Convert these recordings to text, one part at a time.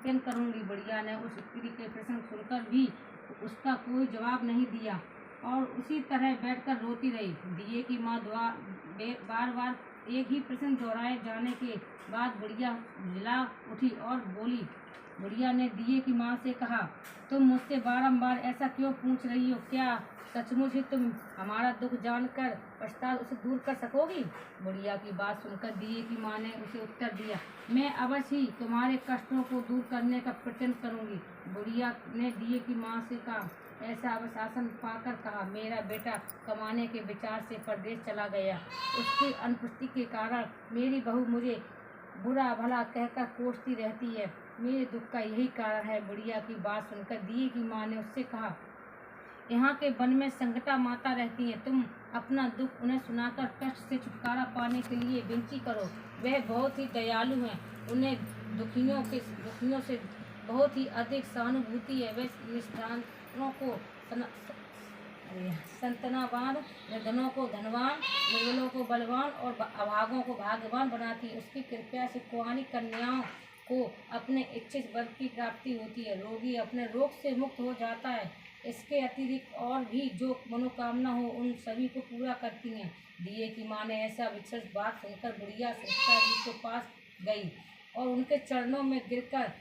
प्रत्यन करूँगी। बुढ़िया ने उस स्त्री के प्रश्न सुनकर भी उसका कोई जवाब नहीं दिया और उसी तरह बैठकर रोती रही। दिए की माँ बार बार एक ही प्रश्न दोहराए जाने के बाद बुढ़िया झुंझला उठी और बोली। बुढ़िया ने दिए की माँ से कहा, तुम मुझसे बारंबार ऐसा क्यों पूछ रही हो? क्या सचमुच ही तुम हमारा दुख जानकर पश्चात उसे दूर कर सकोगी? बुढ़िया की बात सुनकर दिए की माँ ने उसे उत्तर दिया, मैं अवश्य ही तुम्हारे कष्टों को दूर करने का प्रयत्न करूंगी। बुढ़िया ने दिए की माँ से कहा, ऐसा आश्वासन पाकर कहा, मेरा बेटा कमाने के विचार से परदेश चला गया। उसकी अनुपस्थिति के कारण मेरी बहू मुझे बुरा भला कहकर कोसती रहती है। मेरे दुख का यही कारण है। बुढ़िया की बात सुनकर दिए की माँ ने उससे कहा, यहाँ के वन में संकटा माता रहती है, तुम अपना दुख उन्हें सुनाकर कष्ट से छुटकारा पाने के लिए विनती करो। वह बहुत ही दयालु हैं, उन्हें दुखियों से बहुत ही अधिक सहानुभूति है। वे निष्ठावानों को संतनावान, निर्धनों को धनवान, निर्बलों को बलवान और अभागों को भाग्यवान बनाती है। उसकी कृपया से कुंवारी कन्याओं को अपने इच्छित वर की प्राप्ति होती है। रोगी अपने रोग से मुक्त हो जाता है। इसके अतिरिक्त और भी जो मनोकामना हो उन सभी को पूरा करती हैं। दिए की माँ ने ऐसा विशेष बात सुनकर बुढ़िया संकटा जी के पास गई और उनके चरणों में गिरकर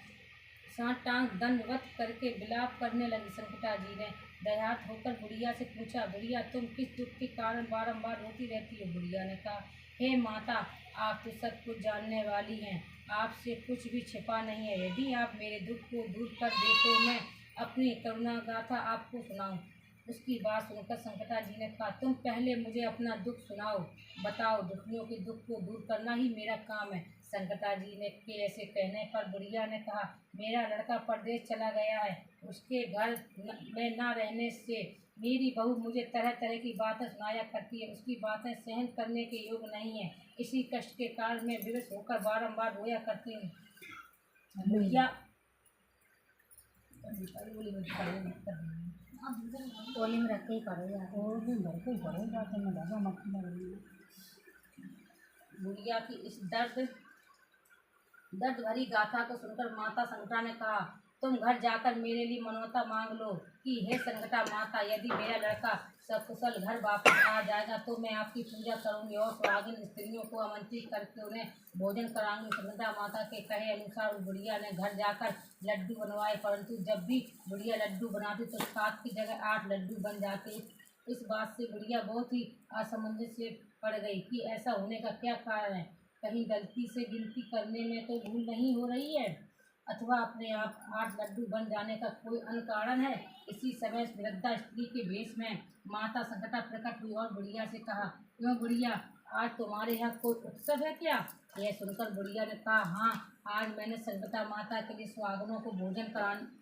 सात टांग दंडवत करके विलाप करने लगी। संकटा जी ने दयार्थ होकर बुढ़िया से पूछा, बुढ़िया तुम किस दुख के कारण बारंबार रोती रहती हो? बुढ़िया ने कहा, हे माता, आप तो सब कुछ जानने वाली हैं, आपसे कुछ भी छिपा नहीं है। यदि आप मेरे दुख को दूर कर दे तो मैं अपनी करुणा गाथा आपको सुनाऊं। उसकी बात सुनकर संकटा जी ने कहा, तुम पहले मुझे अपना दुख सुनाओ, बताओ। दुखियों के दुख को दूर करना ही मेरा काम है। संकटा जी ने के ऐसे कहने पर बुढ़िया ने कहा, मेरा लड़का परदेश चला गया है। उसके घर में न रहने से मेरी बहू मुझे तरह तरह की बातें सुनाया करती है। उसकी बातें सहन करने के योग्य नहीं है। इसी कष्ट के कारण मैं विवश होकर बारंबार रोया करती हूँ। बुढ़िया टोली में रख के ही करो यार, बुढ़िया की इस दर्द भरी गाथा को सुनकर माता संकटा ने कहा, तुम घर जाकर मेरे लिए मनौता मांग लो कि हे संकटा माता, यदि मेरा लड़का सकुशल घर वापस आ जाएगा तो मैं आपकी पूजा करूंगी और सुहागिन स्त्रियों को आमंत्रित करके उन्हें भोजन कराऊंगी। संकटा माता के कहे अनुसार बुढ़िया ने घर जाकर लड्डू बनवाए, परंतु जब भी बुढ़िया लड्डू बनाती तो 7 की जगह 8 लड्डू बन जाते। इस बात से बुढ़िया बहुत ही असमंजस से पड़ गई कि ऐसा होने का क्या कारण है। कहीं गलती से गिनती करने में तो भूल नहीं हो रही है, अथवा अपने आप 8 लड्डू बन जाने का कोई अन्य कारण है। इसी समय वृद्धा स्त्री के वेश में माता संकटा प्रकट हुई और बुढ़िया से कहा, क्यों बुढ़िया, आज तुम्हारे यहाँ कोई उत्सव है क्या? यह सुनकर बुढ़िया ने कहा, हाँ, आज मैंने संकटा माता के लिए सुहागनों को भोजन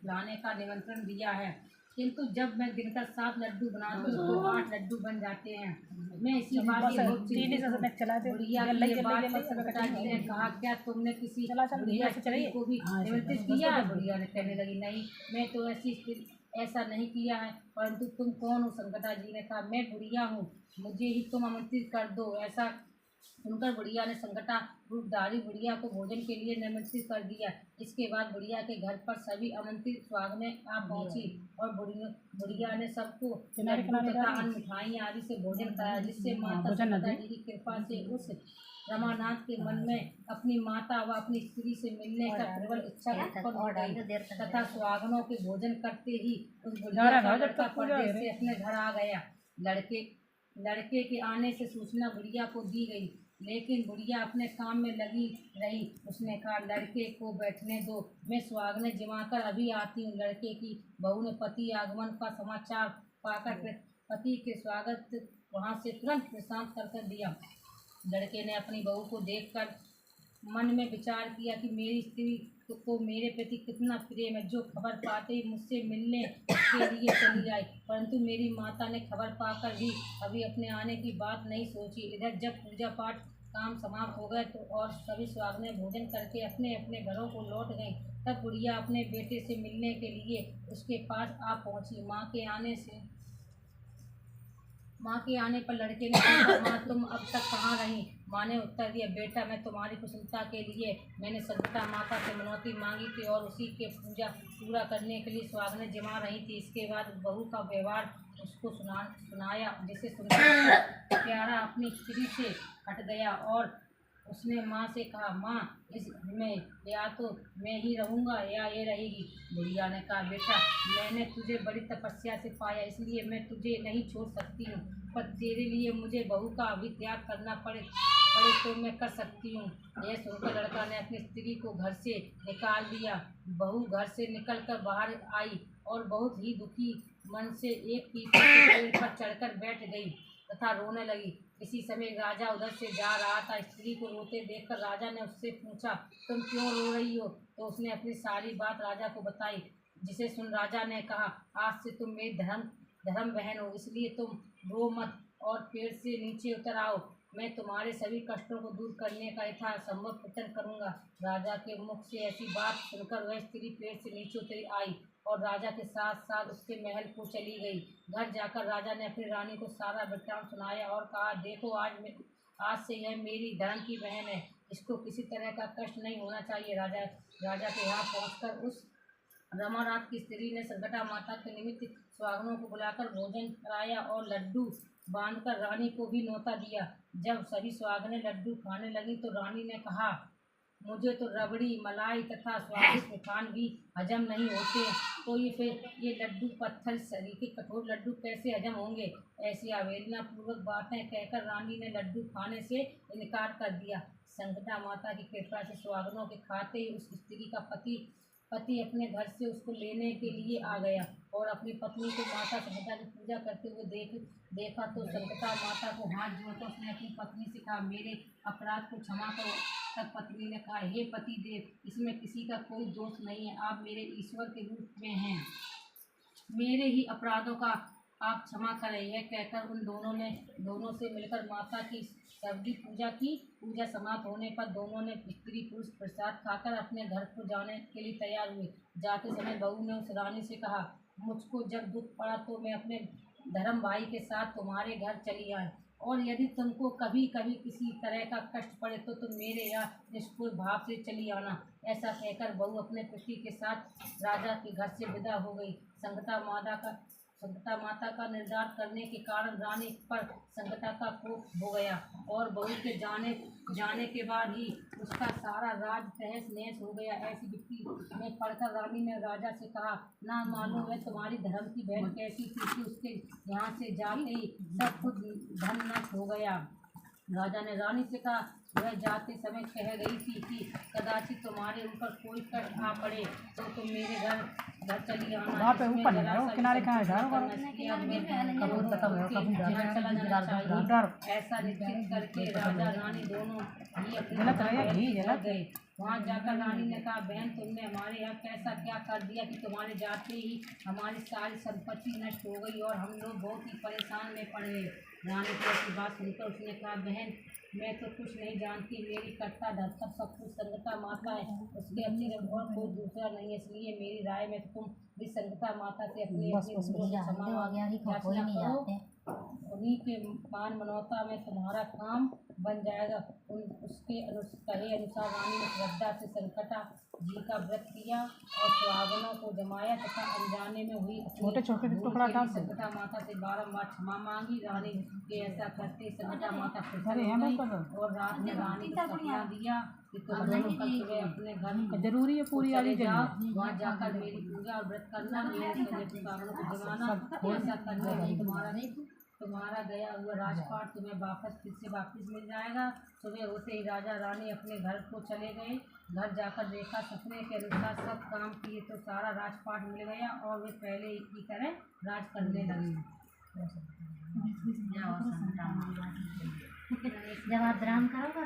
लाने का निमंत्रण दिया है, किंतु जब मैं गिनकर 7 लड्डू बनाती हूँ तो 8 लड्डू बन जाते हैं। मैं इसी बात से बहुत चिंतित हूँ। बुढ़िया की ये बात पर संकटा जी ने कहा, क्या तुमने किसी बुढ़िया स्त्री को भी निमंत्रित किया? बुढ़िया ने कहने लगी, नहीं, मैं तो ऐसा नहीं किया है, परंतु तुम कौन हो? संकटा जी ने कहा, मैं बुढ़िया हूँ, मुझे ही तुम आमंत्रित कर दो। ऐसा सुनकर बुढ़िया ने संकटा रूपधारी बुढ़िया को भोजन के लिए निमंत्रित कर दिया। इसके बाद बुढ़िया के घर पर सभी आमंत्रित सुहागनें आ पहुंची और बुढ़िया ने सबको लड्डू तथा अन्य मिठाइयाँ आदि से भोजन कराया, जिससे माता संकटा जी की कृपा से उस रमानाथ के मन में अपनी माता व अपनी स्त्री से मिलने का प्रबल इच्छा उत्पन्न हो गई तथा सुहागनों के भोजन करते ही उस बुढ़िया का लड़का परदेश से अपने घर आ गया। लड़के के आने से सूचना बुढ़िया को दी गई, लेकिन बुढ़िया अपने काम में लगी रही। उसने कहा, लड़के को बैठने दो, मैं सुहागनें जमाकर अभी आती हूँ। लड़के की बहू ने पति आगमन का समाचार पाकर पति के स्वागत वहाँ से तुरंत प्रशांत कर दिया। लड़के ने अपनी बहू को देखकर मन में विचार किया कि मेरी स्त्री को मेरे प्रति कितना प्रेम है, जो खबर पाते ही मुझसे मिलने के लिए चली आई। परंतु मेरी माता ने खबर पाकर भी अभी अपने आने की बात नहीं सोची। इधर जब पूजा पाठ काम समाप्त हो गए तो और सभी सुहागनें भोजन करके अपने अपने घरों को लौट गईं, तब बुढ़िया अपने बेटे से मिलने के लिए उसके पास आ पहुंची। माँ के आने पर लड़के ने कहा, माँ तुम अब तक कहाँ रही? माँ ने उत्तर दिया, बेटा मैं तुम्हारी कुशलता के लिए मैंने संकटा माता से मनौती मांगी थी और उसी के पूरा करने के लिए सुहागनें जमा रही थी। इसके बाद बहू का व्यवहार उसको सुनाया, जिसे सुनकर प्यारा अपनी स्त्री से हट गया और उसने माँ से कहा, माँ इसमें या तो मैं ही रहूँगा या ये रहेगी। बुढ़िया ने कहा, बेटा मैंने तुझे बड़ी तपस्या से पाया, इसलिए मैं तुझे नहीं छोड़ सकती हूँ, पर तेरे लिए मुझे बहू का भी त्याग करना पड़े तो मैं कर सकती हूँ। यह सुनकर लड़का ने अपनी स्त्री को घर से निकाल दिया। बहू घर से निकलकर बाहर आई और बहुत ही दुखी मन से एक पीपल के पेड़ पर चढ़कर बैठ गई तथा रोने लगी। इसी समय राजा उधर से जा रहा था। स्त्री को रोते देखकर राजा ने उससे पूछा, तुम क्यों रो रही हो? तो उसने अपनी सारी बात राजा को बताई, जिसे सुन राजा ने कहा, आज से तुम मेरी धर्म बहन हो, इसलिए तुम रो मत और पेड़ से नीचे उतर आओ। मैं तुम्हारे सभी कष्टों को दूर करने का यथासंभव प्रयत्न करूँगा। राजा के मुख से ऐसी बात सुनकर वह स्त्री पेड़ से नीचे उतरी आई और राजा के साथ साथ उसके महल को चली गई। घर जाकर राजा ने अपनी रानी को सारा वृत्तांत सुनाया और कहा, देखो आज से यह मेरी धर्म की बहन है, इसको किसी तरह का कष्ट नहीं होना चाहिए। राजा के यहाँ पहुँचकर उस रमानाथ की स्त्री ने संकटा माता के निमित्त सुहागनों को बुलाकर भोजन कराया और लड्डू बांधकर रानी को भी न्योता दिया। जब सभी सुहागनें लड्डू खाने लगी तो रानी ने कहा, मुझे तो रबड़ी मलाई तथा स्वादिष्ट मिठान भी हजम नहीं होते, तो ये लड्डू पत्थर सरीखे कठोर लड्डू कैसे हजम होंगे? ऐसी अवहेलना पूर्वक बातें कहकर रानी ने लड्डू खाने से इनकार कर दिया। संकटा माता की कृपा से सुहागनों के खाते ही उस स्त्री का पति अपने घर से उसको लेने के लिए आ गया और अपनी पत्नी को माता संकटा की पूजा करते हुए देखा तो संकटा माता को हाथ जोड़कर उसने अपनी पत्नी से कहा, मेरे अपराध को क्षमा करो। तब पत्नी ने कहा, हे पति देव, इसमें किसी का कोई दोष नहीं है, आप मेरे ईश्वर के रूप में हैं, मेरे ही अपराधों का आप क्षमा करें। यह कहकर उन दोनों से मिलकर माता की सबकी पूजा की। पूजा समाप्त होने पर दोनों ने स्त्री पुरुष प्रसाद खाकर अपने घर को जाने के लिए तैयार हुए। जाते समय बहू ने उस रानी से कहा, मुझको जब दुख पड़ा तो मैं अपने धर्म भाई के साथ तुम्हारे घर चली आई, और यदि तुमको कभी कभी किसी तरह का कष्ट पड़े तो तुम मेरे यहाँ निष्ठुर भाव से चली आना। ऐसा कहकर बहू अपने पति के साथ राजा के घर से विदा हो गई। संकटा माता का निर्धार करने के कारण रानी पर संकटा का कोप हो गया और बहू के जाने के बाद ही उसका सारा राज तहस नहस हो गया। ऐसी विपत्ति में पढ़कर रानी ने राजा से कहा, ना मालूम है तुम्हारी धर्म की बहन कैसी थी कि उसके यहाँ से जाते ही सब कुछ धन नष्ट हो गया। राजा ने रानी से कहा, वह जाते समय कह गई थी कि कदाचित तुम्हारे ऊपर कोई कष्ट आ पड़े तो तुम मेरे घर चली आना। ऐसा निश्चित करके राजा रानी दोनों ही अपने गए। वहाँ जाकर रानी ने कहा, बहन तुमने हमारे यहाँ कैसा क्या कर दिया कि तुम्हारे जाते ही हमारी सारी संपत्ति नष्ट हो गई और हम लोग बहुत ही परेशान में पड़ गए। रानी की ऐसी बात सुनकर उसने कहा, बहन मैं तो कुछ नहीं जानती, मेरी कर्ता धर्ता सब कुछ संकटा माता है, उसके अतिरिक्त और कोई दूसरा नहीं है, इसलिए मेरी राय में तुम भी संकटा माता से अपनी उन्हीं के मान मनौता में तुम्हारा काम बन जाएगा। उसके कहे अनुसार रानी ने श्रद्धा से संकटा जी का व्रत किया और सुहागनों को जमाया तथा अनजाने में हुई छोटे संकटा माता से बारंबार क्षमा मांगी। रानी के ऐसा करते संकटा माता और रात में रानी को सपना दिया कि तुम दोनों कल सुबह अपने घर जरूरी है पूरी आदि जाओ, वहाँ जाकर मेरी पूजा और व्रत करना, मेरे सुहागनों को जमाना। ऐसा करने तुम्हारा गया हुआ राजपाट तुम्हें फिर से वापस मिल जाएगा। सुबह होते ही राजा रानी अपने घर को चले गए। घर जाकर देखा सपने के अनुसार सब काम किए तो सारा राजपाट मिल गया और वे पहले की तरह राज करने लगे। जब आप ड्राम करो